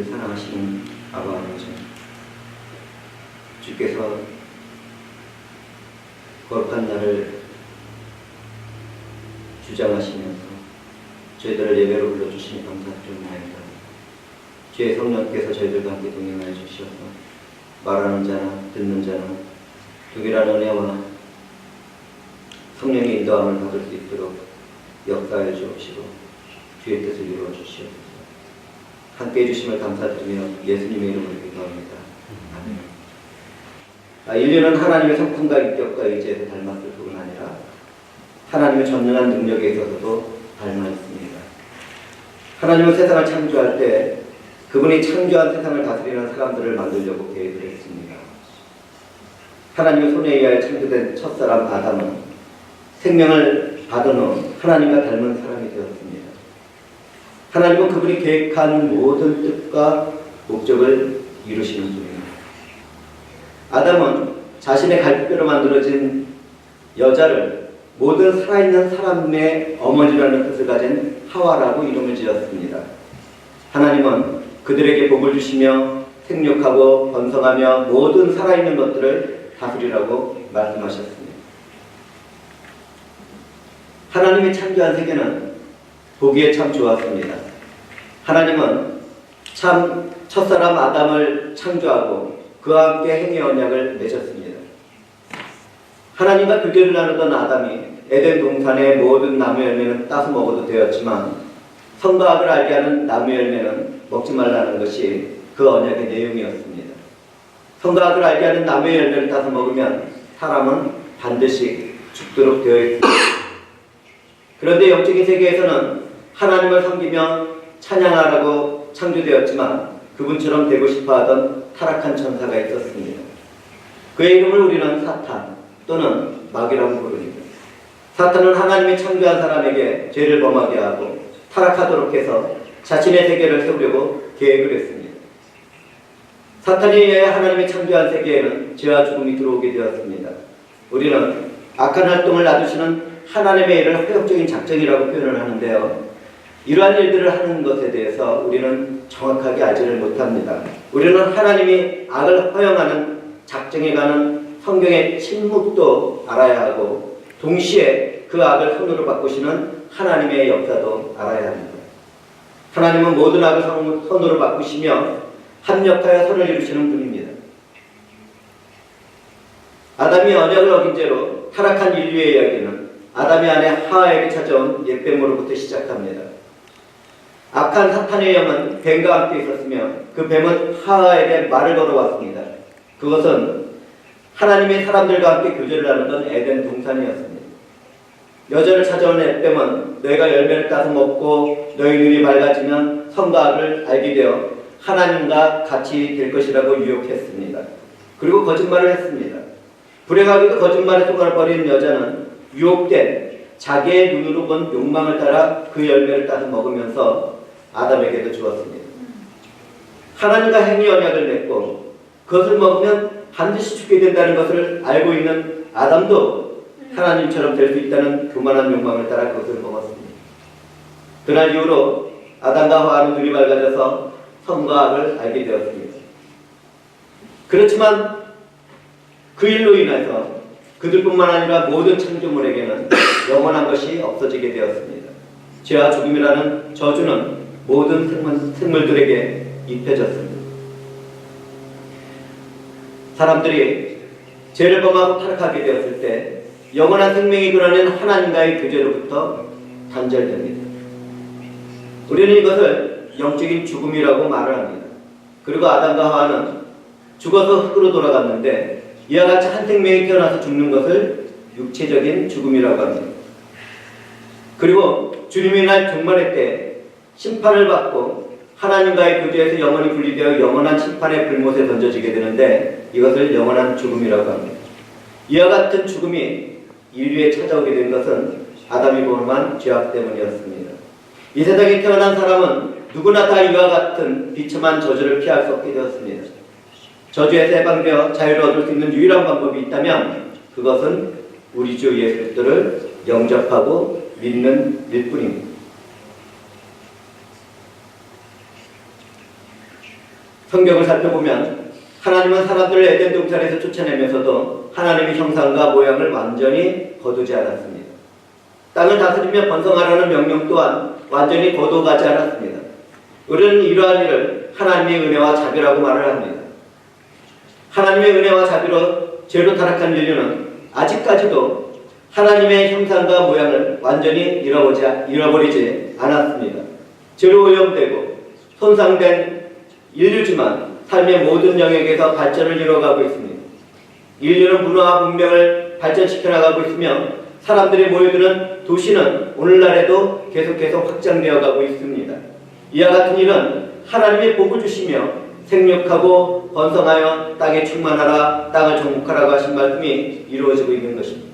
우리를 사랑하시는 아바 아버지, 주께서 거룩한 날을 주장하시면서 저희들을 예배로 불러주시니 감사드립니다. 주의 성령께서 저희들과 함께 동행하여 주시어서 말하는 자나 듣는 자나 동일한 은혜와 성령의 인도함을 받을 수 있도록 역사해 주옵시고 주의 뜻을 이루어 주시옵소서. 함께 해주심을 감사드리며 예수님의 이름으로 기도합니다. 아멘. 인류는 하나님의 성품과 인격과 의지에서 닮았을 뿐 아니라 하나님의 전능한 능력에 있어서도 닮아 있습니다. 하나님은 세상을 창조할 때 그분이 창조한 세상을 다스리는 사람들을 만들려고 계획을 했습니다. 하나님의 손에 의하여 창조된 첫사람 아담은 생명을 받은 후 하나님과 닮은 사람이 되었습니다. 하나님은 그분이 계획한 모든 뜻과 목적을 이루시는 분입니다. 아담은 자신의 갈비뼈로 만들어진 여자를 모든 살아있는 사람의 어머니라는 뜻을 가진 하와라고 이름을 지었습니다. 하나님은 그들에게 복을 주시며 생육하고 번성하며 모든 살아있는 것들을 다스리라고 말씀하셨습니다. 하나님이 창조한 세계는 보기에 참 좋았습니다. 하나님은 참 첫사람 아담을 창조하고 그와 함께 행위 언약을 맺었습니다. 하나님과 교제를 나누던 아담이 에덴 동산의 모든 나무 열매는 따서 먹어도 되었지만 선과 악을 알게 하는 나무 열매는 먹지 말라는 것이 그 언약의 내용이었습니다. 선과 악을 알게 하는 나무의 열매를 따서 먹으면 사람은 반드시 죽도록 되어 있습니다. 그런데 영적인 세계에서는 하나님을 섬기며 찬양하라고 창조되었지만 그분처럼 되고 싶어하던 타락한 천사가 있었습니다. 그의 이름을 우리는 사탄 또는 마귀라고 부릅니다. 사탄은 하나님이 창조한 사람에게 죄를 범하게 하고 타락하도록 해서 자신의 세계를 세우려고 계획을 했습니다. 사탄에 의해 하나님이 창조한 세계에는 죄와 죽음이 들어오게 되었습니다. 우리는 악한 활동을 놔두시는 하나님의 일을 회역적인 작정이라고 표현을 하는데요. 이러한 일들을 하는 것에 대해서 우리는 정확하게 알지를 못합니다. 우리는 하나님이 악을 허용하는 작정해가는 성경의 침묵도 알아야 하고 동시에 그 악을 손으로 바꾸시는 하나님의 역사도 알아야 합니다. 하나님은 모든 악을 손으로 바꾸시며 합력하여 선을 이루시는 분입니다. 아담이 언약을 어긴 죄로 타락한 인류의 이야기는 아담의 아내 하와에게 찾아온 옛뱀으로부터 시작합니다. 악한 사탄의 영은 뱀과 함께 있었으며 그 뱀은 하와에게 말을 걸어왔습니다. 그것은 하나님의 사람들과 함께 교제를 나누던 에덴 동산이었습니다. 여자를 찾아온 햇뱀은 너희가 열매를 따서 먹고 너희 눈이 밝아지면 선과 악을 알게 되어 하나님과 같이 될 것이라고 유혹했습니다. 그리고 거짓말을 했습니다. 불행하게도 거짓말에 속아 버린 여자는 유혹된 자기의 눈으로 본 욕망을 따라 그 열매를 따서 먹으면서 아담에게도 주었습니다. 하나님과 행위 언약을 맺고 그것을 먹으면 반드시 죽게 된다는 것을 알고 있는 아담도 하나님처럼 될 수 있다는 교만한 욕망을 따라 그것을 먹었습니다. 그날 이후로 아담과 하와는 눈이 밝아져서 선과 악을 알게 되었습니다. 그렇지만 그 일로 인해서 그들뿐만 아니라 모든 창조물에게는 영원한 것이 없어지게 되었습니다. 죄와 죽음이라는 저주는 모든 생물들에게 입혀졌습니다. 사람들이 죄를 범하고 타락하게 되었을 때 영원한 생명이 그려낸 하나님과의 교제로부터 단절됩니다. 우리는 이것을 영적인 죽음이라고 말을 합니다. 그리고 아담과 하와는 죽어서 흙으로 돌아갔는데 이와 같이 한 생명이 태어나서 죽는 것을 육체적인 죽음이라고 합니다. 그리고 주님의 날 종말의 때 심판을 받고 하나님과의 교제에서 영원히 분리되어 영원한 심판의 불못에 던져지게 되는데 이것을 영원한 죽음이라고 합니다. 이와 같은 죽음이 인류에 찾아오게 된 것은 아담이 범한 죄악 때문이었습니다. 이 세상에 태어난 사람은 누구나 다 이와 같은 비참한 저주를 피할 수 없게 되었습니다. 저주에서 해방되어 자유를 얻을 수 있는 유일한 방법이 있다면 그것은 우리 주 예수 그리스도를 영접하고 믿는 일뿐입니다. 성경을 살펴보면 하나님은 사람들을 에덴 동산에서 쫓아내면서도 하나님의 형상과 모양을 완전히 거두지 않았습니다. 땅을 다스리며 번성하라는 명령 또한 완전히 거둬가지 않았습니다. 우리는 이러한 일을 하나님의 은혜와 자비라고 말을 합니다. 하나님의 은혜와 자비로 죄로 타락한 인류는 아직까지도 하나님의 형상과 모양을 완전히 잃어버리지 않았습니다. 죄로 오염되고 손상된 인류지만 삶의 모든 영역에서 발전을 이뤄가고 있습니다. 인류는 문화와 문명을 발전시켜 나가고 있으며 사람들이 모여드는 도시는 오늘날에도 계속해서 확장되어 가고 있습니다. 이와 같은 일은 하나님의 복을 주시며 생육하고 번성하여 땅에 충만하라, 땅을 정복하라고 하신 말씀이 이루어지고 있는 것입니다.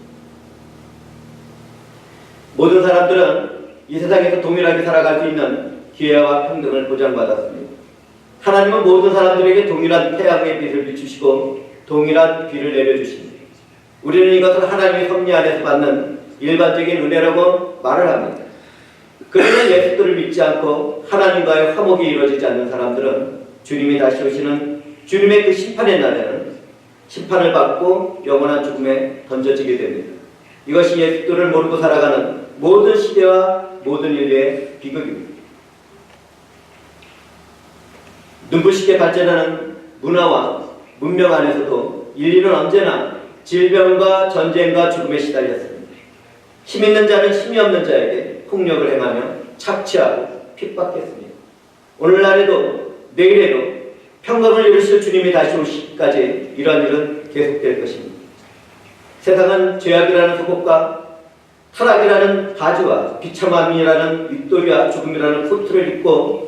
모든 사람들은 이 세상에서 동일하게 살아갈 수 있는 기회와 평등을 보장받았습니다. 하나님은 모든 사람들에게 동일한 태양의 빛을 비추시고 동일한 비를 내려주십니다. 우리는 이것을 하나님의 섭리 안에서 받는 일반적인 은혜라고 말을 합니다. 그러나 예수를 믿지 않고 하나님과의 화목이 이루어지지 않는 사람들은 주님이 다시 오시는 주님의 그 심판의 날에는 심판을 받고 영원한 죽음에 던져지게 됩니다. 이것이 예수를 모르고 살아가는 모든 시대와 모든 인류의 비극입니다. 눈부시게 발전하는 문화와 문명 안에서도 인류는 언제나 질병과 전쟁과 죽음에 시달렸습니다. 힘 있는 자는 힘이 없는 자에게 폭력을 행하며 착취하고 핍박했습니다. 오늘날에도 내일에도 평강을 이루실 주님이 다시 오시기까지 이러한 일은 계속될 것입니다. 세상은 죄악이라는 속옷과 타락이라는 바지와 비참함이라는 윗도리와 죽음이라는 코트를 입고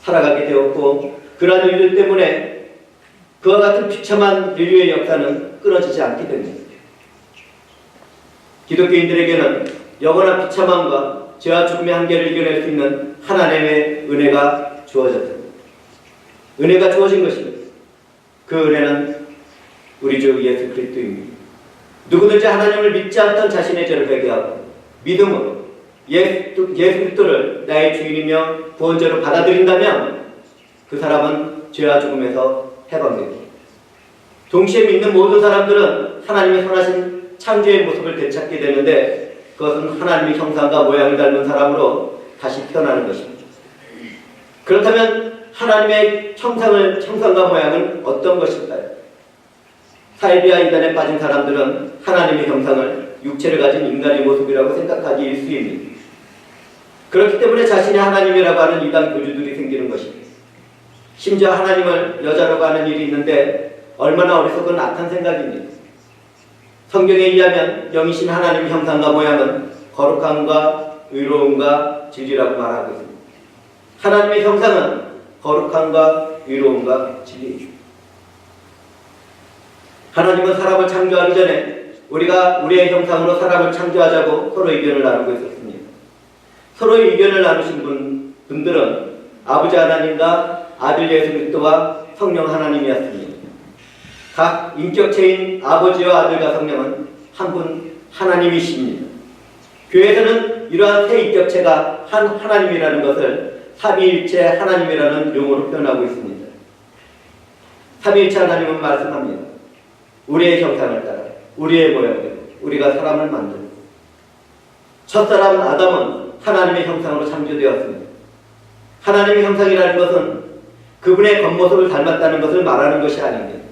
살아가게 되었고, 그러한 일들 때문에 그와 같은 비참한 인류의 역사는 끊어지지 않게 됩니다. 기독교인들에게는 영원한 비참함과 죄와 죽음의 한계를 이겨낼 수 있는 하나님의 은혜가 주어졌습니다. 은혜가 주어진 것입니다. 그 은혜는 우리 주 예수 그리스도입니다. 누구든지 하나님을 믿지 않던 자신의 죄를 회개하고 믿음으로 예수 그리스도를 나의 주인이며 구원자로 받아들인다면 그 사람은 죄와 죽음에서 해방됩니다. 동시에 믿는 모든 사람들은 하나님의 선하신 창조의 모습을 되찾게 되는데, 그것은 하나님의 형상과 모양을 닮은 사람으로 다시 태어나는 것입니다. 그렇다면 하나님의 형상과 모양은 어떤 것일까요? 사이비와 이단에 빠진 사람들은 하나님의 형상을 육체를 가진 인간의 모습이라고 생각하기 일쑤입니다. 그렇기 때문에 자신이 하나님이라고 하는 이단 교주들이 생기는 것입니다. 심지어 하나님을 여자라고 하는 일이 있는데 얼마나 어리석은 악한 생각입니다. 성경에 의하면 영이신 하나님의 형상과 모양은 거룩함과 의로움과 진리라고 말하고 있습니다. 하나님의 형상은 거룩함과 의로움과 진리입니다. 하나님은 사람을 창조하기 전에 우리가 우리의 형상으로 사람을 창조하자고 서로 의견을 나누고 있었습니다. 서로의 의견을 나누신 분들은 아버지 하나님과 아들 예수 그리스도와 성령 하나님이었습니다. 각 인격체인 아버지와 아들과 성령은 한 분 하나님이십니다. 교회에서는 이러한 세 인격체가 한 하나님이라는 것을 삼위일체 하나님이라는 용어로 표현하고 있습니다. 삼위일체 하나님은 말씀합니다. 우리의 형상을 따라 우리의 모양대로 우리가 사람을 만들고, 첫사람 아담은 하나님의 형상으로 창조되었습니다. 하나님의 형상이라는 것은 그분의 겉모습을 닮았다는 것을 말하는 것이 아닙니다.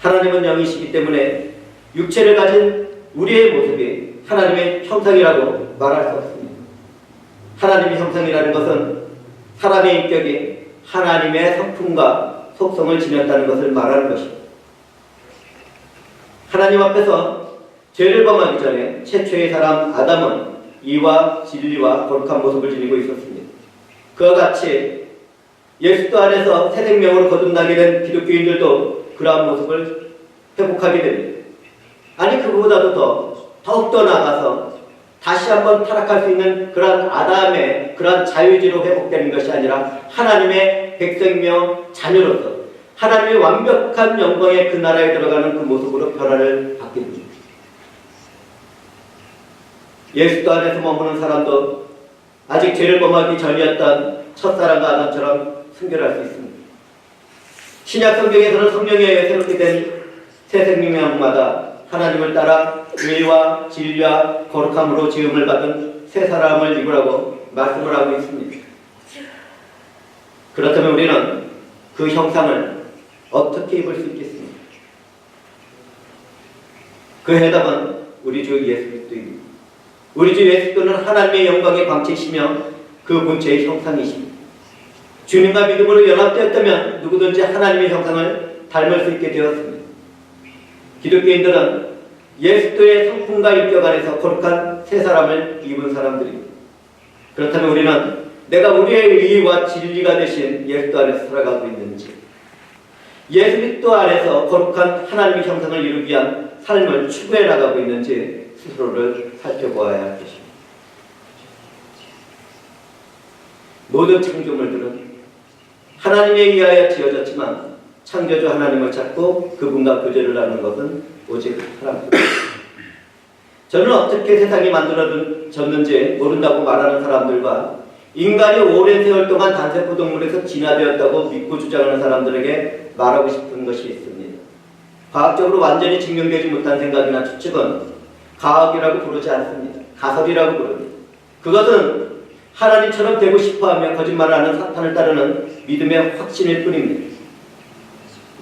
하나님은 영이시기 때문에 육체를 가진 우리의 모습이 하나님의 형상이라고 말할 수 없습니다. 하나님의 형상이라는 것은 사람의 인격이 하나님의 성품과 속성을 지녔다는 것을 말하는 것입니다. 하나님 앞에서 죄를 범하기 전에 최초의 사람 아담은 이와 진리와 거룩한 모습을 지니고 있었습니다. 그와 같이 예수도 안에서 새 생명으로 거듭나게 된 기독교인들도 그러한 모습을 회복하게 됩니다. 아니, 그보다도 더욱더 나아가서 다시 한번 타락할 수 있는 그러한 아담의 그러한 자유의지로 회복되는 것이 아니라 하나님의 백성이며 자녀로서 하나님의 완벽한 영광의 그 나라에 들어가는 그 모습으로 변화를 받게 됩니다. 예수도 안에서 머무는 사람도 아직 죄를 범하기 전이었던 첫사람과 아담처럼 순결할 수 있습니다. 신약 성경에서는 성령에 의해 새롭게 된 새 생명마다 하나님을 따라 의와 진리와 거룩함으로 지음을 받은 새 사람을 입으라고 말씀을 하고 있습니다. 그렇다면 우리는 그 형상을 어떻게 입을 수 있겠습니까? 그 해답은 우리 주 예수 그리스도입니다. 우리 주 예수 그리스도는 하나님의 영광의 광채이시며 그 본체의 형상이십니다. 주님과 믿음으로 연합되었다면 누구든지 하나님의 형상을 닮을 수 있게 되었습니다. 기독교인들은 예수도의 성품과 인격 안에서 거룩한 새 사람을 입은 사람들입니다. 그렇다면 우리는 내가 우리의 의와 진리가 되신 예수도 안에서 살아가고 있는지, 예수 그리스도 안에서 거룩한 하나님의 형상을 이루기 위한 삶을 추구해 나가고 있는지 스스로를 살펴보아야 할 것입니다. 모든 창조물들은 하나님에 의하여 지어졌지만 창조주 하나님을 찾고 그분과 교제를 나누는 것은 오직 사람입니다. 저는 어떻게 세상이 만들어졌는지 모른다고 말하는 사람들과 인간이 오랜 세월 동안 단세포 동물에서 진화되었다고 믿고 주장하는 사람들에게 말하고 싶은 것이 있습니다. 과학적으로 완전히 증명되지 못한 생각이나 추측은 가학이라고 부르지 않습니다. 가설이라고 부릅니다. 그것은 하나님처럼 되고 싶어하며 거짓말하는 사탄을 따르는 믿음의 확신일 뿐입니다.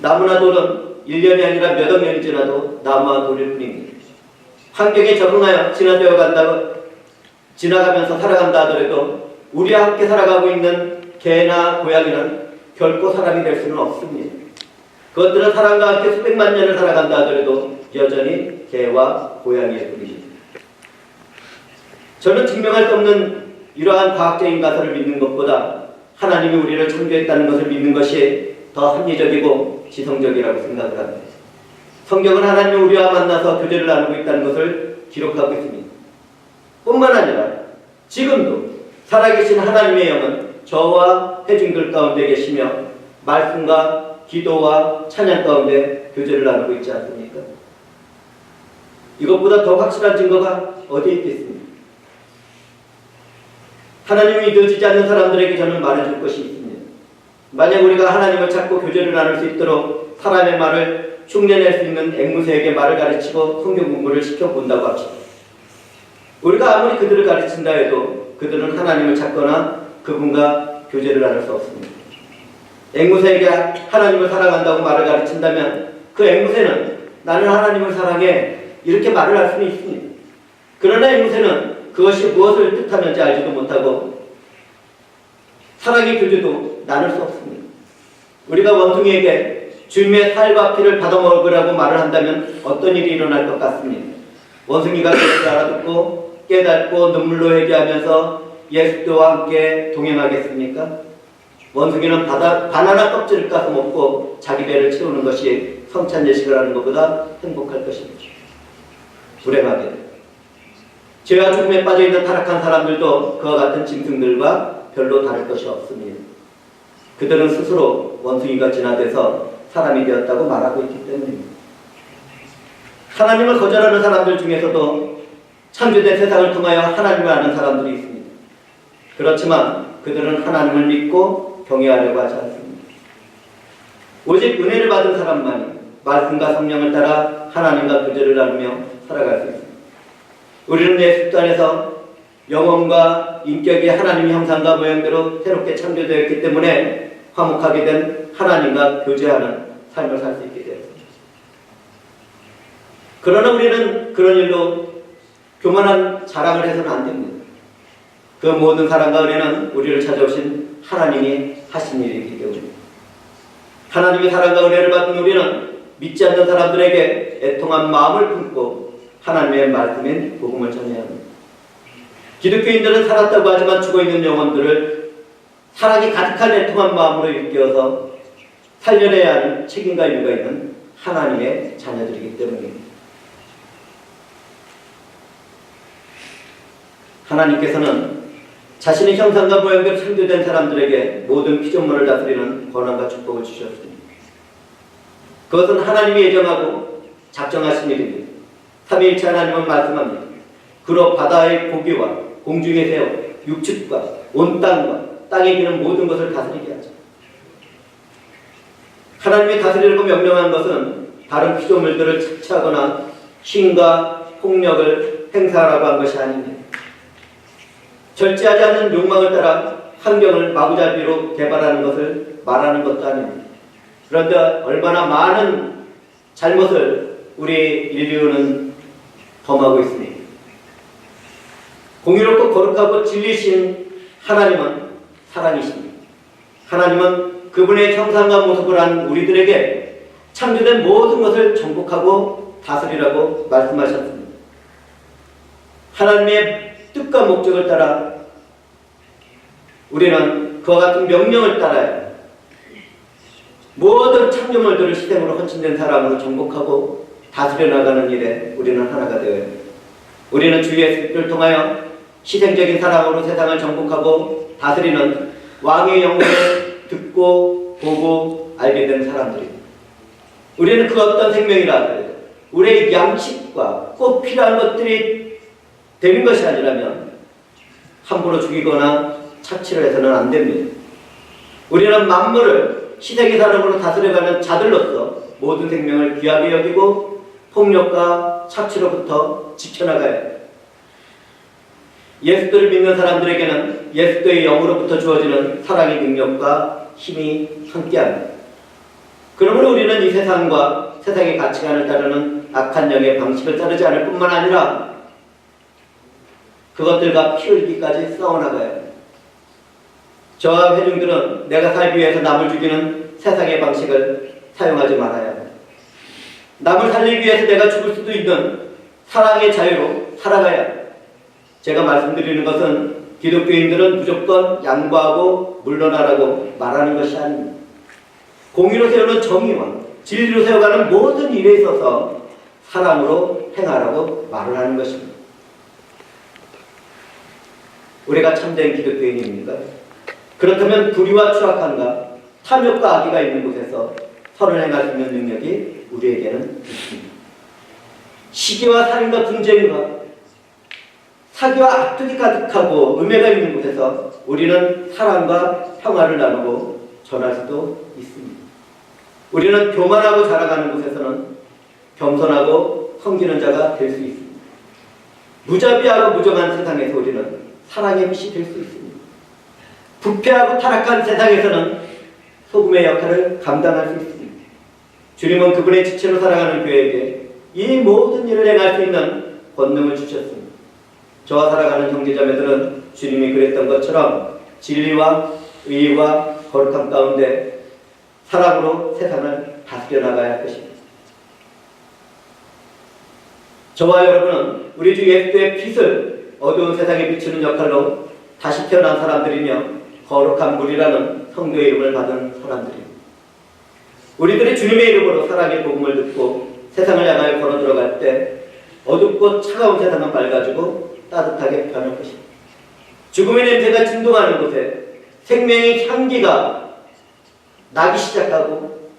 나무나 돌은 1년이 아니라 몇억 년이 지나도 나무와 돌일 뿐입니다. 환경에 적응하여 지나가면서 살아간다 하더라도 우리와 함께 살아가고 있는 개나 고양이는 결코 사람이 될 수는 없습니다. 그것들은 사람과 함께 수백만 년을 살아간다 하더라도 여전히 개와 고양이일 뿐입니다. 저는 증명할 수 없는 이러한 과학적인 가설을 믿는 것보다 하나님이 우리를 창조했다는 것을 믿는 것이 더 합리적이고 지성적이라고 생각을 합니다. 성경은 하나님이 우리와 만나서 교제를 나누고 있다는 것을 기록하고 있습니다. 뿐만 아니라 지금도 살아계신 하나님의 영은 저와 회중들 가운데 계시며 말씀과 기도와 찬양 가운데 교제를 나누고 있지 않습니까? 이것보다 더 확실한 증거가 어디에 있겠습니까? 하나님이 믿어지지 않는 사람들에게 저는 말해줄 것이 있습니다. 만약 우리가 하나님을 찾고 교제를 나눌 수 있도록 사람의 말을 흉내낼 수 있는 앵무새에게 말을 가르치고 성경 공부를 시켜본다고 합시다. 우리가 아무리 그들을 가르친다 해도 그들은 하나님을 찾거나 그분과 교제를 나눌 수 없습니다. 앵무새에게 하나님을 사랑한다고 말을 가르친다면 그 앵무새는 나는 하나님을 사랑해 이렇게 말을 할 수는 있습니다. 그러나 앵무새는 그것이 무엇을 뜻하는지 알지도 못하고 사랑의 교제도 나눌 수 없습니다. 우리가 원숭이에게 주님의 살과 피를 받아먹으라고 말을 한다면 어떤 일이 일어날 것 같습니다. 원숭이가 그것을 알아듣고 깨닫고 눈물로 회개하면서 예수도와 함께 동행하겠습니까? 원숭이는 바나나 껍질을 까서 먹고 자기 배를 채우는 것이 성찬 예식을 하는 것보다 행복할 것입니다. 불행하게 죄와 죽음에 빠져있는 타락한 사람들도 그와 같은 짐승들과 별로 다를 것이 없습니다. 그들은 스스로 원숭이가 진화돼서 사람이 되었다고 말하고 있기 때문입니다. 하나님을 거절하는 사람들 중에서도 창조된 세상을 통하여 하나님을 아는 사람들이 있습니다. 그렇지만 그들은 하나님을 믿고 경외하려고 하지 않습니다. 오직 은혜를 받은 사람만이 말씀과 성령을 따라 하나님과 교제를 나누며 살아갈 수 있습니다. 우리는 예수 안에서 영혼과 인격이 하나님의 형상과 모양대로 새롭게 창조되었기 때문에 화목하게 된 하나님과 교제하는 삶을 살 수 있게 되었습니다. 그러나 우리는 그런 일로 교만한 자랑을 해서는 안 됩니다. 그 모든 사랑과 은혜는 우리를 찾아오신 하나님이 하신 일이기 때문입니다. 하나님의 사랑과 은혜를 받은 우리는 믿지 않는 사람들에게 애통한 마음을 품고 하나님의 말씀인 복음을 전해야 합니다. 기독교인들은 살았다고 하지만 죽어있는 영혼들을 사랑이 가득한 애통한 마음으로 일깨워서 살려내야 하는 책임과 의무가 있는 하나님의 자녀들이기 때문입니다. 하나님께서는 자신의 형상과 모양대로 창조된 사람들에게 모든 피조물을 다스리는 권한과 축복을 주셨습니다. 그것은 하나님이 예정하고 작정하신 일입니다. 삼위일체 하나님은 말씀합니다. 그로 바다의 고기와 공중의 새와 육축과 온 땅과 땅에 기는 모든 것을 다스리게 하죠. 하나님이 다스리라고 명령한 것은 다른 피조물들을 착취하거나 힘과 폭력을 행사하라고 한 것이 아닙니다. 절제하지 않는 욕망을 따라 환경을 마구잡이로 개발하는 것을 말하는 것도 아닙니다. 그런데 얼마나 많은 잘못을 우리 인류는 범하고 있습니다. 공의롭고 거룩하고 진리신 하나님은 사랑이십니다. 하나님은 그분의 형상과 모습을 한 우리들에게 창조된 모든 것을 정복하고 다스리라고 말씀하셨습니다. 하나님의 뜻과 목적을 따라 우리는 그와 같은 명령을 따라야 모든 창조물들을 희생으로 헌신된 사람으로 정복하고 다스려 나가는 일에 우리는 하나가 되어야 합니다. 우리는 주 예수를 통하여 희생적인 사랑으로 세상을 정복하고 다스리는 왕의 영광을 듣고 보고 알게 된 사람들입니다. 우리는 그 어떤 생명이라도 우리의 양식과 꼭 필요한 것들이 되는 것이 아니라면 함부로 죽이거나 착취를 해서는 안 됩니다. 우리는 만물을 희생의 사람으로 다스려가는 자들로서 모든 생명을 귀하게 여기고 폭력과 착취로부터 지켜나가야 합니다. 예수를 믿는 사람들에게는 예수의 영으로부터 주어지는 사랑의 능력과 힘이 함께합니다. 그러므로 우리는 이 세상과 세상의 가치관을 따르는 악한 영의 방식을 따르지 않을 뿐만 아니라 그것들과 피 흘리기까지 싸워나가야 합니다. 저와 회중들은 내가 살기 위해서 남을 죽이는 세상의 방식을 사용하지 말아야 합니다. 남을 살리기 위해서 내가 죽을 수도 있는 사랑의 자유로 살아가야 합니다. 제가 말씀드리는 것은 기독교인들은 무조건 양보하고 물러나라고 말하는 것이 아닙니다. 공의로 세우는 정의와 진리로 세워가는 모든 일에 있어서 사랑으로 행하라고 말을 하는 것입니다. 우리가 참된 기독교인입니까? 그렇다면 불의와 추악함과 탐욕과 악의가 있는 곳에서 선을 행할 수 있는 능력이 우리에게는 있습니다. 시기와 살인과 분쟁과 사기와 악독이 가득하고 음해가 있는 곳에서 우리는 사랑과 평화를 나누고 전할 수도 있습니다. 우리는 교만하고 자랑하는 곳에서는 겸손하고 섬기는 자가 될 수 있습니다. 무자비하고 무정한 세상에서 우리는 사랑의 빛이 될 수 있습니다. 부패하고 타락한 세상에서는 소금의 역할을 감당할 수 있습니다. 주님은 그분의 지체로 살아가는 교회에게 이 모든 일을 행할 수 있는 권능을 주셨습니다. 저와 살아가는 형제자매들은 주님이 그랬던 것처럼 진리와 의와 거룩함 가운데 사랑으로 세상을 다스려 나가야 할 것입니다. 저와 여러분은 우리 주 예수의 빛을 어두운 세상에 비추는 역할로 다시 태어난 사람들이며 거룩한 물이라는 성도의 이름을 받은 사람들입니다. 우리들이 주님의 이름으로 사랑의 복음을 듣고 세상을 향하여 걸어 들어갈 때 어둡고 차가운 세상은 밝아지고 따뜻하게 변할 것입니다. 죽음의 냄새가 진동하는 곳에 생명의 향기가 나기 시작하고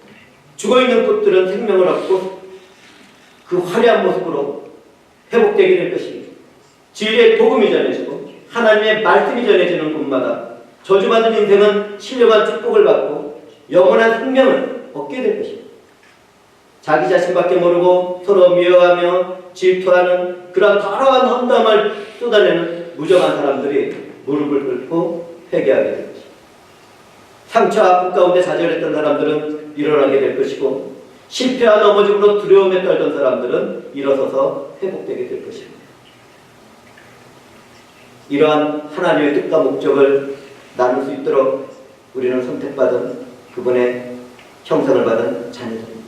죽어있는 꽃들은 생명을 얻고 그 화려한 모습으로 회복되게 될 것입니다. 진리의 복음이 전해지고 하나님의 말씀이 전해지는 곳마다 저주받은 인생은 신령한 축복을 받고 영원한 생명을 얻게 될 것입니다. 자기 자신밖에 모르고 서로 미워하며 질투하는 그런 더러운 험담을 쏟아내는 무정한 사람들이 무릎을 꿇고 회개하게 될 것입니다. 상처 아픔 가운데 좌절했던 사람들은 일어나게 될 것이고 실패와 넘어짐으로 두려움에 떨던 사람들은 일어서서 회복되게 될 것입니다. 이러한 하나님의 뜻과 목적을 나눌 수 있도록 우리는 선택받은 그분의 형상을 받은 자녀들입니다.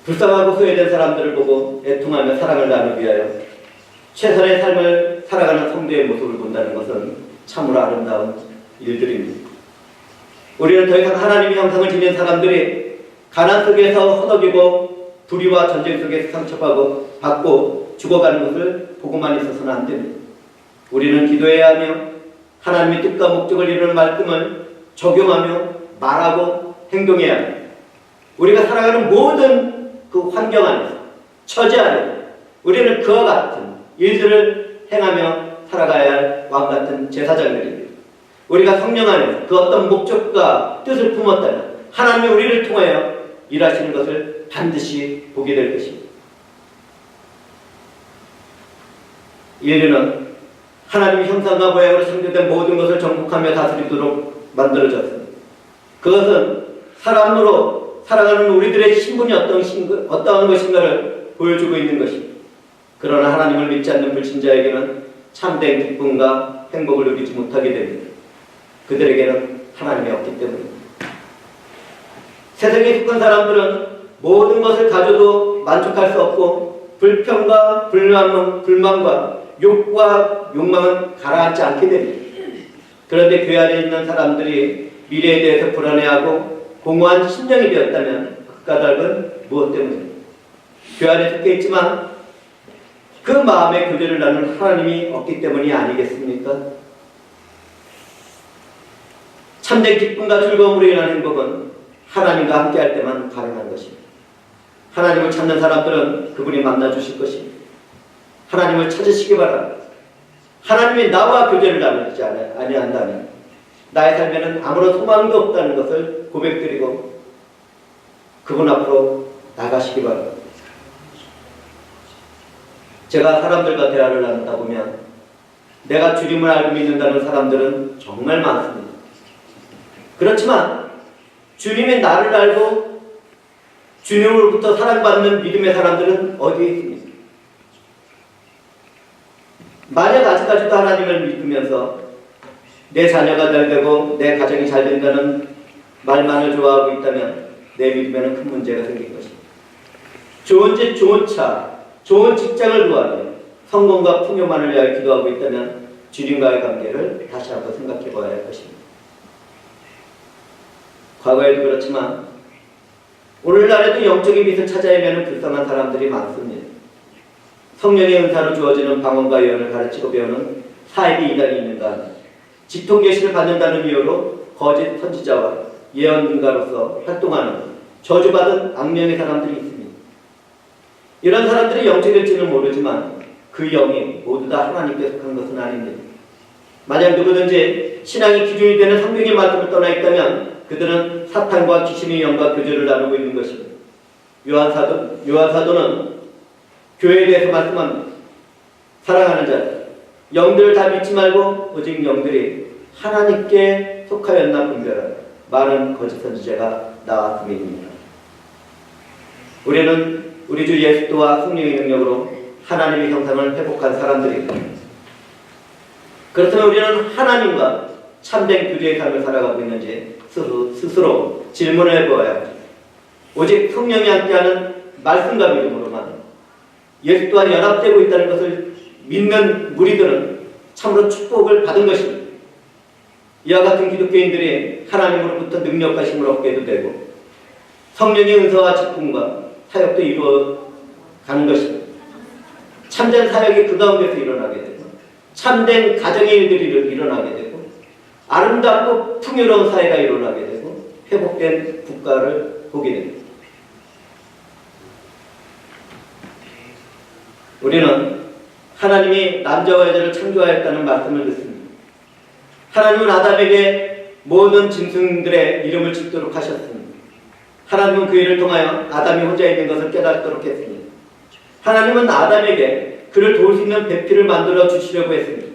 불쌍하고 소외된 사람들을 보고 애통하며 사랑을 나누기 위하여 최선의 삶을 살아가는 성도의 모습을 본다는 것은 참으로 아름다운 일들입니다. 우리는 더 이상 하나님의 형상을 지닌 사람들이 가난 속에서 허덕이고 불의와 전쟁 속에서 상처받고 죽어가는 것을 보고만 있어서는 안 됩니다. 우리는 기도해야 하며 하나님의 뜻과 목적을 이루는 말씀을 적용하며 말하고 행동해야 합니다. 우리가 살아가는 모든 그 환경 안에서 처지 안에서 우리는 그와 같은 일들을 행하며 살아가야 할 왕같은 제사장들입니다. 우리가 성령 안에서 그 어떤 목적과 뜻을 품었다면 하나님이 우리를 통하여 일하시는 것을 반드시 보게 될 것입니다. 인류는 하나님의 형상과 모양으로 창조된 모든 것을 정복하며 다스리도록 만들어졌습니다. 그것은 사람으로 살아가는 우리들의 신분이 어떠한 것인가를 보여주고 있는 것입니다. 그러나 하나님을 믿지 않는 불신자에게는 참된 기쁨과 행복을 누리지 못하게 됩니다. 그들에게는 하나님이 없기 때문입니다. 세상에 속한 사람들은 모든 것을 가져도 만족할 수 없고 불평과 불만과 욕과 욕망은 가라앉지 않게 됩니다. 그런데 교회 안에 있는 사람들이 미래에 대해서 불안해하고 공허한 심령이 되었다면 그 까닭은 무엇 때문입니까? 교회 안에 속해 있지만 그 마음의 교제를 나누는 하나님이 없기 때문이 아니겠습니까? 참된 기쁨과 즐거움으로 인한 행복은 하나님과 함께할 때만 가능한 것입니다. 하나님을 찾는 사람들은 그분이 만나주실 것입니다. 하나님을 찾으시기 바랍니다. 하나님이 나와 교제를 나누지 아니한다면 나의 삶에는 아무런 소망도 없다는 것을 고백드리고 그분 앞으로 나가시기 바랍니다. 제가 사람들과 대화를 나누다 보면 내가 주님을 알고 믿는다는 사람들은 정말 많습니다. 그렇지만 주님이 나를 알고 주님으로부터 사랑받는 믿음의 사람들은 어디에 있습니까? 만약 아직까지도 하나님을 믿으면서 내 자녀가 잘 되고 내 가정이 잘 된다는 말만을 좋아하고 있다면 내 믿음에는 큰 문제가 생길 것입니다. 좋은 집, 좋은 차, 좋은 직장을 구하며 성공과 풍요만을 위하여 기도하고 있다면 주님과의 관계를 다시 한번 생각해 봐야 할 것입니다. 과거에도 그렇지만 오늘날에도 영적인 빛을 찾아 헤매는 불쌍한 사람들이 많습니다. 성령의 은사로 주어지는 방언과 예언을 가르치고 배우는 사이비 이단이 있는가, 직통 계시를 받는다는 이유로 거짓 선지자와 예언가로서 활동하는 저주받은 악령의 사람들이 있습니다. 이런 사람들이 영적일지는 모르지만 그 영이 모두 다 하나님께 속한 것은 아닙니다. 만약 누구든지 신앙의 기준이 되는 성경의 말씀을 떠나 있다면 그들은 사탄과 귀신의 영과 교제를 나누고 있는 것입니다. 요한사도는 교회에 대해서 말씀합니다. 사랑하는 자들, 영들을 다 믿지 말고 오직 영들이 하나님께 속하였나 분별하라. 많은 거짓 선지자가 나왔음입니다. 우리는 우리 주 예수와 성령의 능력으로 하나님의 형상을 회복한 사람들입니다. 그렇다면 우리는 하나님과 참된 교제의 삶을 살아가고 있는지 스스로 질문을 해보아야 합니다. 오직 성령이 함께하는 말씀과 믿음으로만 예수 또한 연합되고 있다는 것을 믿는 무리들은 참으로 축복을 받은 것입니다. 이와 같은 기독교인들이 하나님으로부터 능력과 힘을 얻게도 되고 성령의 은사와 직분과 사역도 이루어가는 것입니다. 참된 사역이 그 가운데서 일어나게 되고 참된 가정의 일들이 일어나게 되고 아름답고 풍요로운 사회가 일어나게 되고 회복된 국가를 보게 됩니다. 우리는 하나님이 남자와 여자를 창조하였다는 말씀을 듣습니다. 하나님은 아담에게 모든 짐승들의 이름을 짓도록 하셨습니다. 하나님은 그 일을 통하여 아담이 혼자 있는 것을 깨닫도록 했습니다. 하나님은 아담에게 그를 도울 수 있는 배필을 만들어 주시려고 했습니다.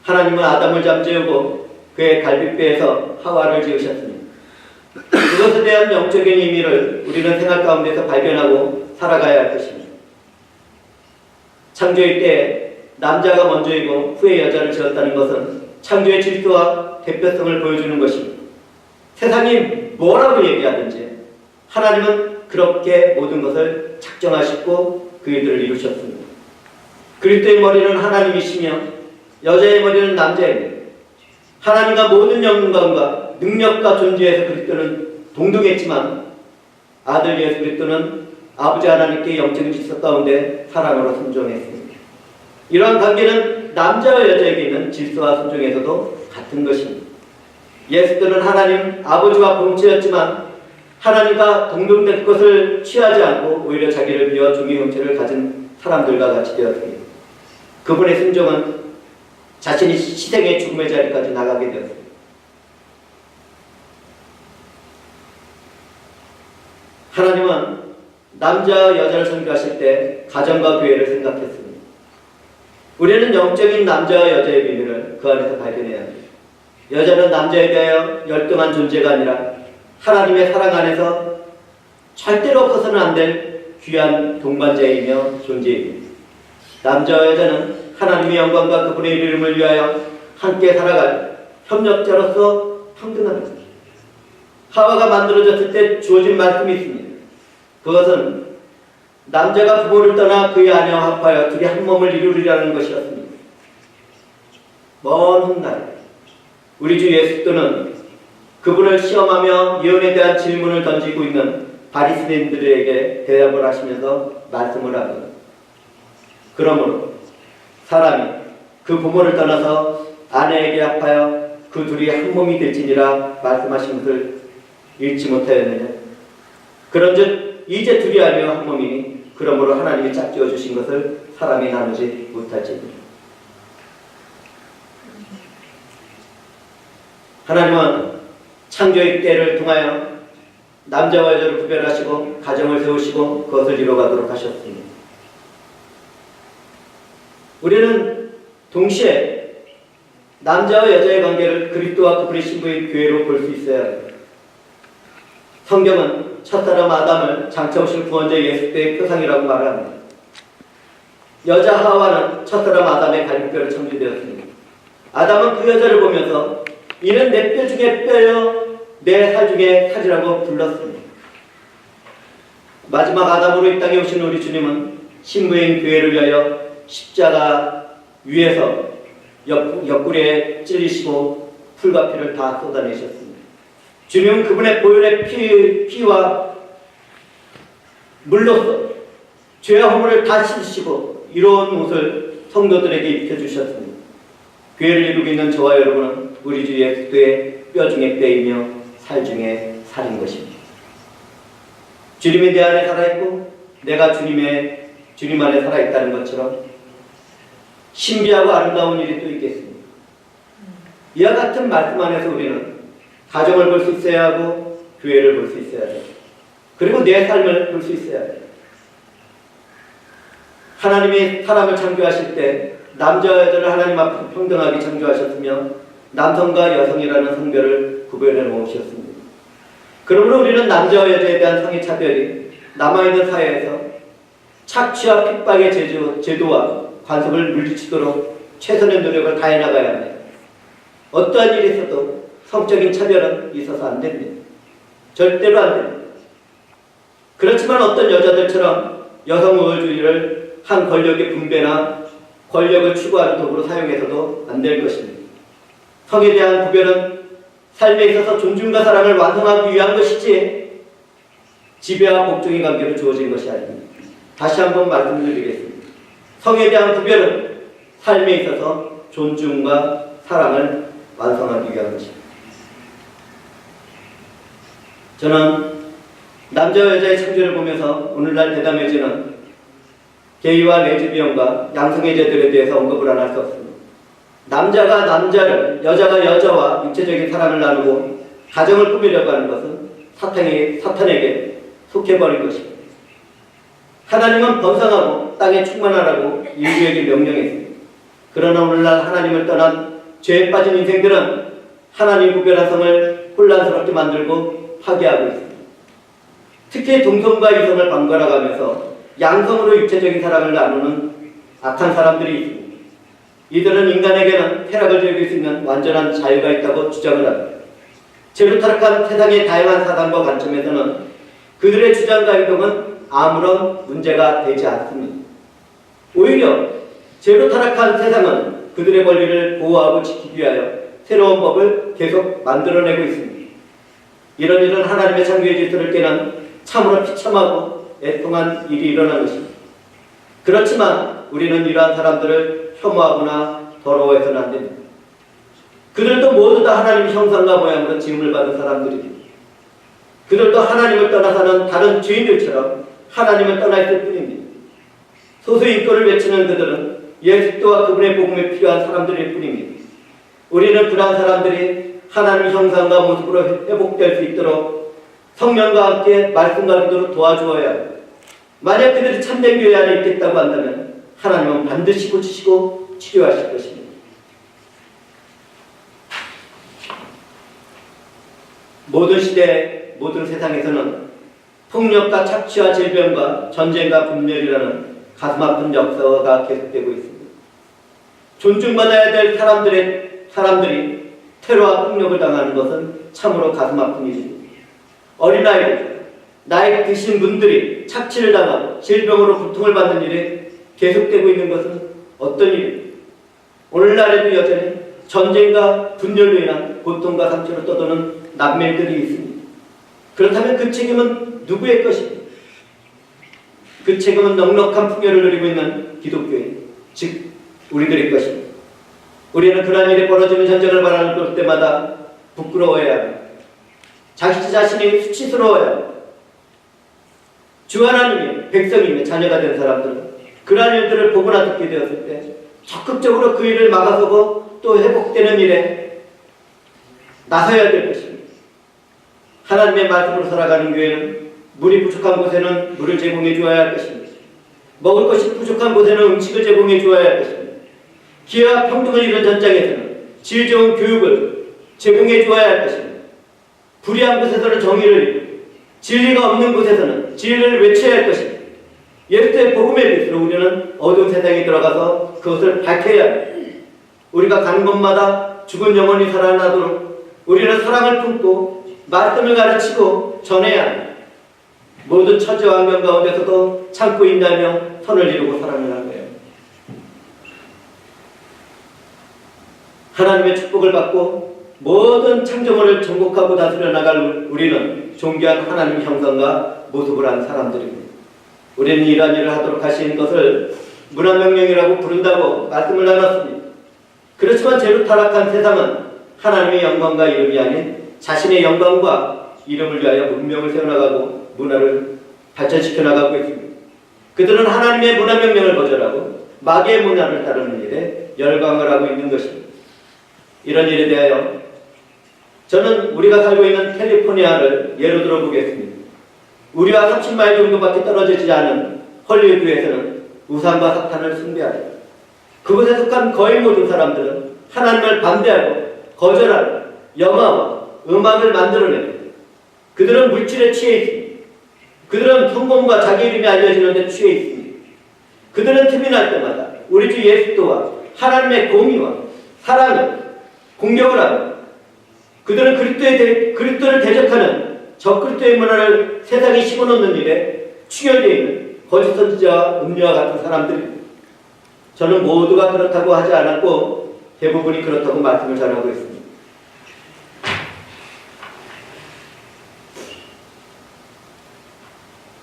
하나님은 아담을 잠재우고 그의 갈빗배에서 하와를 지으셨습니다. 그것에 대한 영적인 의미를 우리는 생활 가운데서 발견하고 살아가야 할 것입니다. 창조일 때 남자가 먼저이고 후에 여자를 지었다는 것은 창조의 질서와 대표성을 보여주는 것입니다. 세상이 뭐라고 얘기하든지 하나님은 그렇게 모든 것을 작정하시고 그 일들을 이루셨습니다. 그리스도의 머리는 하나님이시며 여자의 머리는 남자입니다. 하나님과 모든 영광과 능력과 존재에서 그리스도는 동등했지만 아들 예수 그리스도는 아버지 하나님께 영적인 질서 가운데 사랑으로 순종했습니다. 이러한 관계는 남자와 여자에게 있는 질서와 순종에서도 같은 것입니다. 예수는 하나님 아버지와 동체였지만 하나님과 동등된 것을 취하지 않고 오히려 자기를 비워 종의 형체를 가진 사람들과 같이 되었습니다. 그분의 순종은 자신이 희생의 죽음의 자리까지 나가게 되었습니다. 하나님은 남자와 여자를 선교하실 때 가정과 교회를 생각했습니다. 우리는 영적인 남자와 여자의 비밀을 그 안에서 발견해야 합니다. 여자는 남자에 대하여 열등한 존재가 아니라 하나님의 사랑 안에서 절대로 없어서는 안 될 귀한 동반자이며 존재입니다. 남자와 여자는 하나님의 영광과 그분의 이름을 위하여 함께 살아갈 협력자로서 평등합니다. 하와가 만들어졌을 때 주어진 말씀이 있습니다. 그것은 남자가 부모를 떠나 그의 아내와 합하여 둘이 한 몸을 이루리라는 것이었습니다. 먼 훗날 우리 주 예수께서는 그분을 시험하며 예언에 대한 질문을 던지고 있는 바리새인들에게 대답을 하시면서 말씀을 합니다. 그러므로 사람이 그 부모를 떠나서 아내에게 합하여 그 둘이 한 몸이 될지니라 말씀하신 것을 읽지 못하였느냐. 그런즉 이제 둘이 아니여 한 몸이니 그러므로 하나님이 짝지어 주신 것을 사람이 나누지 못할지니라. 하나님은 창조의 때를 통하여 남자와 여자를 구별하시고 가정을 세우시고 그것을 이뤄가도록 하셨습니다. 우리는 동시에 남자와 여자의 관계를 그리스도와 그분의 신부인 교회로 볼 수 있어야 합니다. 성경은 첫사람 아담을 장차 오실 구원자 예수의 표상이라고 말합니다. 여자 하와는 첫사람 아담의 갈비뼈로 창조되었습니다. 아담은 그 여자를 보면서 이는 내 뼈 중에 뼈여 내 살 중에 살이라고 불렀습니다. 마지막 아담으로 이 땅에 오신 우리 주님은 신부인 교회를 위하여 십자가 위에서 옆구리에 찔리시고 풀과 피를 다 쏟아내셨습니다. 주님은 그분의 보혈의 피와 물로써 죄와 허물을 다 씻으시고 이로운 옷을 성도들에게 입혀주셨습니다. 교회를 이루고 있는 저와 여러분은 우리 주 예수의 뼈 중에 뼈이며 살 중에 살인 것입니다. 주님이 내 안에 살아있고 내가 주님 안에 살아있다는 것처럼 신비하고 아름다운 일이 또 있겠습니다. 이와 같은 말씀 안에서 우리는 가정을 볼 수 있어야 하고 교회를 볼 수 있어야 돼요. 그리고 내 삶을 볼 수 있어야 돼요. 하나님이 사람을 창조하실 때 남자와 여자를 하나님 앞에서 평등하게 창조하셨으며 남성과 여성이라는 성별을 구별해 놓으셨습니다. 그러므로 우리는 남자와 여자에 대한 성의 차별이 남아있는 사회에서 착취와 핍박의 제도와 관습을 물리치도록 최선의 노력을 다해 나가야 합니다. 어떠한 일이 있어도 성적인 차별은 있어서 안 됩니다. 절대로 안 됩니다. 그렇지만 어떤 여자들처럼 여성 우월주의를 한 권력의 분배나 권력을 추구하는 도구로 사용해서도 안 될 것입니다. 성에 대한 구별은 삶에 있어서 존중과 사랑을 완성하기 위한 것이지 지배와 복종의 관계로 주어진 것이 아닙니다. 다시 한번 말씀드리겠습니다. 성에 대한 구별은 삶에 있어서 존중과 사랑을 완성하기 위한 것입니다. 저는 남자와 여자의 창조를 보면서 오늘날 대담해지는 게이와 레즈비언과 양성애자들에 대해서 언급을 안 할 수 없습니다. 남자가 남자를, 여자가 여자와 육체적인 사랑을 나누고 가정을 꾸미려고 하는 것은 사탄에게 속해버린 것입니다. 하나님은 번성하고 땅에 충만하라고 인류에게 명령했습니다. 그러나 오늘날 하나님을 떠난 죄에 빠진 인생들은 하나님 구별한 성을 혼란스럽게 만들고 파괴하고 있습니다. 특히 동성과 이성을 번갈아가면서 양성으로 육체적인 사랑을 나누는 악한 사람들이 있습니다. 이들은 인간에게는 쾌락을 즐길 수 있는 완전한 자유가 있다고 주장을 합니다. 죄로 타락한 세상의 다양한 사상과 관점에서는 그들의 주장과 행동은 아무런 문제가 되지 않습니다. 오히려 죄로 타락한 세상은 그들의 권리를 보호하고 지키기 위하여 새로운 법을 계속 만들어내고 있습니다. 이런 일은 하나님의 창조의 질서를 깨는 참으로 비참하고 애통한 일이 일어난 것입니다. 그렇지만 우리는 이러한 사람들을 혐오하거나 더러워해서는 안 됩니다. 그들도 모두 다 하나님의 형상과 모양으로 지음을 받은 사람들입니다. 그들도 하나님을 떠나 사는 다른 죄인들처럼 하나님을 떠나 있을 뿐입니다. 소수의 인권을 외치는 그들은 예수와 그분의 복음에 필요한 사람들일 뿐입니다. 우리는 그러한 사람들이 하나님의 형상과 모습으로 회복될 수 있도록 성령과 함께 말씀과 기도로 도와주어야 합니다. 만약 그들이 참된 교회 안에 있겠다고 한다면 하나님은 반드시 고치시고 치료하실 것입니다. 모든 시대, 모든 세상에서는 폭력과 착취와 질병과 전쟁과 분열이라는 가슴 아픈 역사가 계속되고 있습니다. 존중받아야 될 사람들이 테러와 폭력을 당하는 것은 참으로 가슴 아픈 일입니다. 어린아이들, 나이 드신 분들이 착취를 당하고 질병으로 고통을 받는 일이 계속되고 있는 것은 어떤 일입니까? 오늘날에도 여전히 전쟁과 분열로 인한 고통과 상처를 떠도는 난민들이 있습니다. 그렇다면 그 책임은 누구의 것입니까? 그 책임은 넉넉한 풍요를 누리고 있는 기독교인, 즉 우리들의 것입니다. 우리는 그러한 일이 벌어지는 전쟁을 바라볼 때마다 부끄러워해야 합니다. 자신이 수치스러워야 합니다. 주 하나님의 백성이며 자녀가 된 사람들은 그러한 일들을 보거나 듣게 되었을 때 적극적으로 그 일을 막아서고 또 회복되는 일에 나서야 될 것입니다. 하나님의 말씀으로 살아가는 교회는 물이 부족한 곳에는 물을 제공해 주어야 할 것입니다. 먹을 것이 부족한 곳에는 음식을 제공해 주어야 할 것입니다. 기회와 평등을 이룬 전장에서는 질 좋은 교육을 제공해 주어야 할 것입니다. 불의한 곳에서는 정의를 이루고 진리가 없는 곳에서는 진리를 외쳐야 할 것입니다. 예수의 복음의 빛으로 우리는 어두운 세상에 들어가서 그것을 밝혀야 합니다. 우리가 가는 곳마다 죽은 영혼이 살아나도록 우리는 사랑을 품고 말씀을 가르치고 전해야 합니다. 모든 처지와 환경 가운데서도 참고 인내하며 선을 이루고 사랑을 하는 거예요. 하나님의 축복을 받고 모든 창조물을 정복하고 다스려 나갈 우리는 존귀한 하나님 형상과 모습을 한 사람들입니다. 우리는 이러한 일을 하도록 하신 것을 문화명령이라고 부른다고 말씀을 나눴습니다. 그렇지만 죄로 타락한 세상은 하나님의 영광과 이름이 아닌 자신의 영광과 이름을 위하여 문명을 세워나가고 문화를 발전시켜 나가고 있습니다. 그들은 하나님의 문화명령을 거절하고 마귀의 문화를 따르는 일에 열광을 하고 있는 것입니다. 이런 일에 대하여 저는 우리가 살고 있는 캘리포니아를 예로 들어보겠습니다. 우리와 30마일 정도밖에 떨어지지 않은 헐리우드에서는 우상과 사탄을 숭배하다. 그곳에 속한 거의 모든 사람들은 하나님을 반대하고 거절하고 영화와 음악을 만들어냅니다. 그들은 물질에 취해 있습니다. 그들은 성공과 자기 이름이 알려지는 데 취해 있습니다. 그들은 틈이 날 때마다 우리 주 예수도와 하나님의 공의와 사랑을 공격을 하고 그들은 그리스도를 대적하는 적그리스도의 문화를 세상에 심어놓는 일에 충혈되어 있는 거짓 선지자와 음료와 같은 사람들입니다. 저는 모두가 그렇다고 하지 않았고 대부분이 그렇다고 말씀을 전하고 있습니다.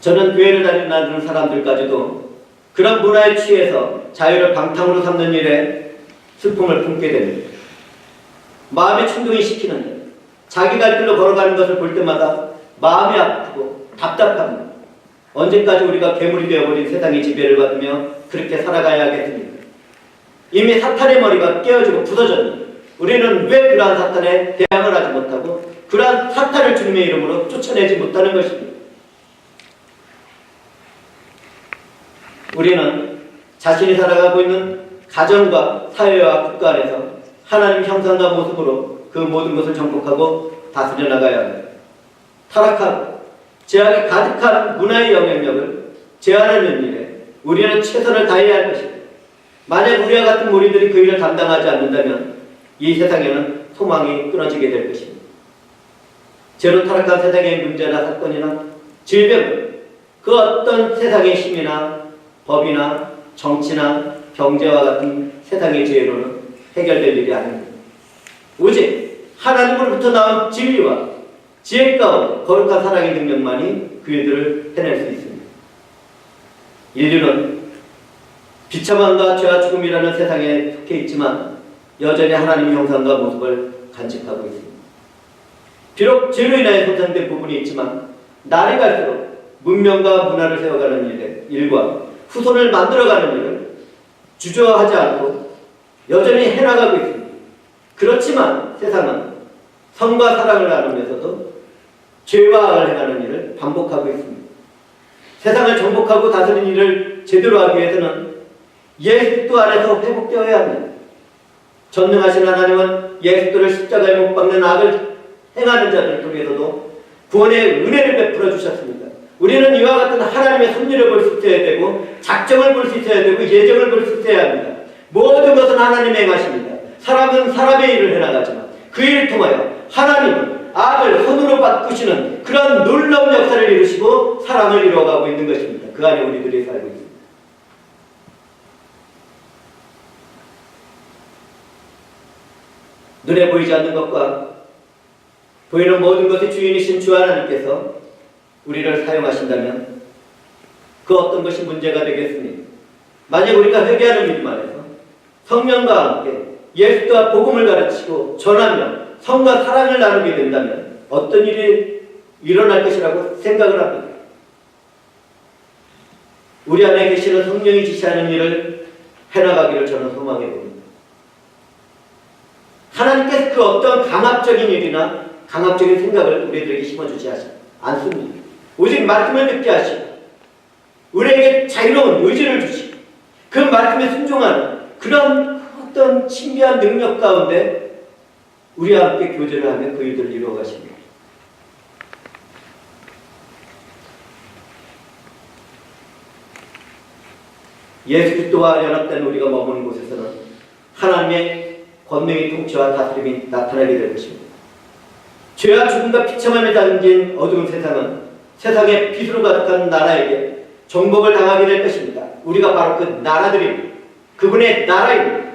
저는 교회를 다니는 사람들까지도 그런 문화에 취해서 자유를 방탕으로 삼는 일에 슬픔을 품게 됩니다. 마음의 충동이 시키는 일, 자기 갈 길로 걸어가는 것을 볼 때마다 마음이 아프고 답답합니다. 언제까지 우리가 괴물이 되어버린 세상의 지배를 받으며 그렇게 살아가야 하겠습니까? 이미 사탄의 머리가 깨어지고 부서졌는데 우리는 왜 그러한 사탄에 대항을 하지 못하고 그러한 사탄을 주님의 이름으로 쫓아내지 못하는 것입니다. 우리는 자신이 살아가고 있는 가정과 사회와 국가 안에서 하나님 형상과 모습으로 그 모든 것을 정복하고 다스려 나가야 합니다. 타락하고 죄악이 가득한 문화의 영향력을 제한하는 일에 우리는 최선을 다해야 할 것입니다. 만약 우리와 같은 무리들이 그 일을 감당하지 않는다면 이 세상에는 소망이 끊어지게 될 것입니다. 죄로 타락한 세상의 문제나 사건이나 질병은 그 어떤 세상의 힘이나 법이나 정치나 경제와 같은 세상의 지혜로는 해결될 일이 아닙니다. 오직 하나님으로부터 나온 진리와 지혜 가운데 거룩한 사랑의 능력만이 그 일들을 해낼 수 있습니다. 인류는 비참함과 죄와 죽음이라는 세상에 속해 있지만 여전히 하나님의 형상과 모습을 간직하고 있습니다. 비록 죄로 인하여 손상된 부분이 있지만 날이 갈수록 문명과 문화를 세워가는 일과 후손을 만들어가는 일을 주저하지 않고 여전히 해나가고 있습니다. 그렇지만 세상은 성과 사랑을 나누면서도 죄와 악을 행하는 일을 반복하고 있습니다. 세상을 정복하고 다스리는 일을 제대로 하기 위해서는 예수 그리스도 안에서 회복되어야 합니다. 전능하신 하나님은 예수 그리스도를 십자가에 못 박는 악을 행하는 자들을 통해서도 구원의 은혜를 베풀어 주셨습니다. 우리는 이와 같은 하나님의 섭리를 볼 수 있어야 되고 작정을 볼 수 있어야 되고 예정을 볼 수 있어야 합니다. 모든 것은 하나님이 행하십니다. 사람은 사람의 일을 해나가지만 그 일을 통하여 하나님은 악을 선으로 바꾸시는 그런 놀라운 역사를 이루시고 사랑을 이루어가고 있는 것입니다. 그 안에 우리들이 살고 있습니다. 눈에 보이지 않는 것과 보이는 모든 것의 주인이신 주 하나님께서 우리를 사용하신다면 그 어떤 것이 문제가 되겠습니까? 만약 우리가 회개하는 믿음 안에서 성령과 함께 예수와 복음을 가르치고 전하며 성과 사랑을 나누게 된다면 어떤 일이 일어날 것이라고 생각을 합니다. 우리 안에 계시는 성령이 지시하는 일을 해나가기를 저는 소망해 봅니다. 하나님께서 그 어떤 강압적인 일이나 강압적인 생각을 우리들에게 심어주지 않습니다. 오직 말씀을 듣게 하시고 우리에게 자유로운 의지를 주시고 그 말씀에 순종하는 그런 어떤 신비한 능력 가운데 우리와 함께 교제를 하며 그 일들을 이루어 가십니다. 예수 그리스도와 연합된 우리가 머무는 곳에서는 하나님의 권능의 통치와 다스림이 나타나게 될 것입니다. 죄와 죽음과 비참함에 담긴 어두운 세상은 세상의 빛으로 가득한 나라에게 정복을 당하게 될 것입니다. 우리가 바로 그 나라들입니다. 그분의 나라입니다.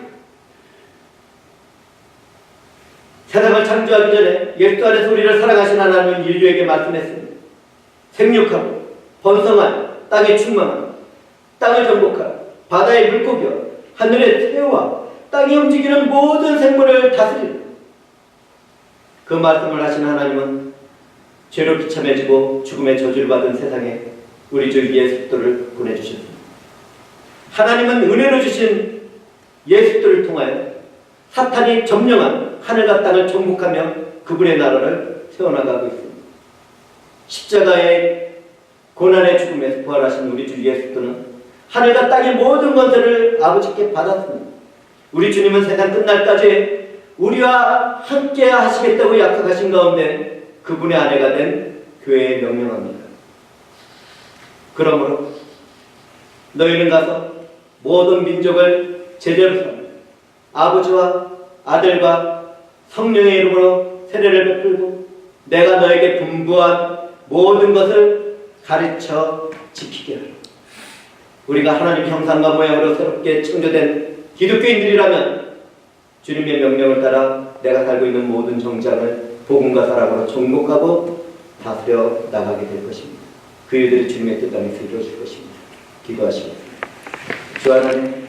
세상을 창조하기 전에 예수 안에서 우리를 사랑하신 하나님은 인류에게 말씀했습니다. 생육하고 번성하여 땅에 충만하고 땅을 정복하여 바다의 물고기와 하늘의 새와 땅이 움직이는 모든 생물을 다스리는 그 말씀을 하신 하나님은 죄로 비참해지고 죽음의 저주를 받은 세상에 우리 주 예수 그리스도를 보내주셨습니다. 하나님은 은혜로 주신 예수 그리스도를 통하여 사탄이 점령한 하늘과 땅을 정복하며 그분의 나라를 세워나가고 있습니다. 십자가의 고난의 죽음에서 부활하신 우리 주 예수 그리스도는 하늘과 땅의 모든 권세를 아버지께 받았습니다. 우리 주님은 세상 끝날까지 우리와 함께 하시겠다고 약속하신 가운데 그분의 아내가 된 교회에 명령합니다. 그러므로 너희는 가서 모든 민족을 제자로 삼아 아버지와 아들과 성령의 이름으로 세례를 베풀고 내가 너에게 분부한 모든 것을 가르쳐 지키게 하라. 우리가 하나님 형상과 모양으로 새롭게 창조된 기독교인들이라면 주님의 명령을 따라 내가 살고 있는 모든 정장을 복음과 사랑으로 정복하고 다스려 나가게 될 것입니다. 그 일들이 주님의 뜻 안에서 이루어질 것입니다. 기도하시겠습니다. 주 하나님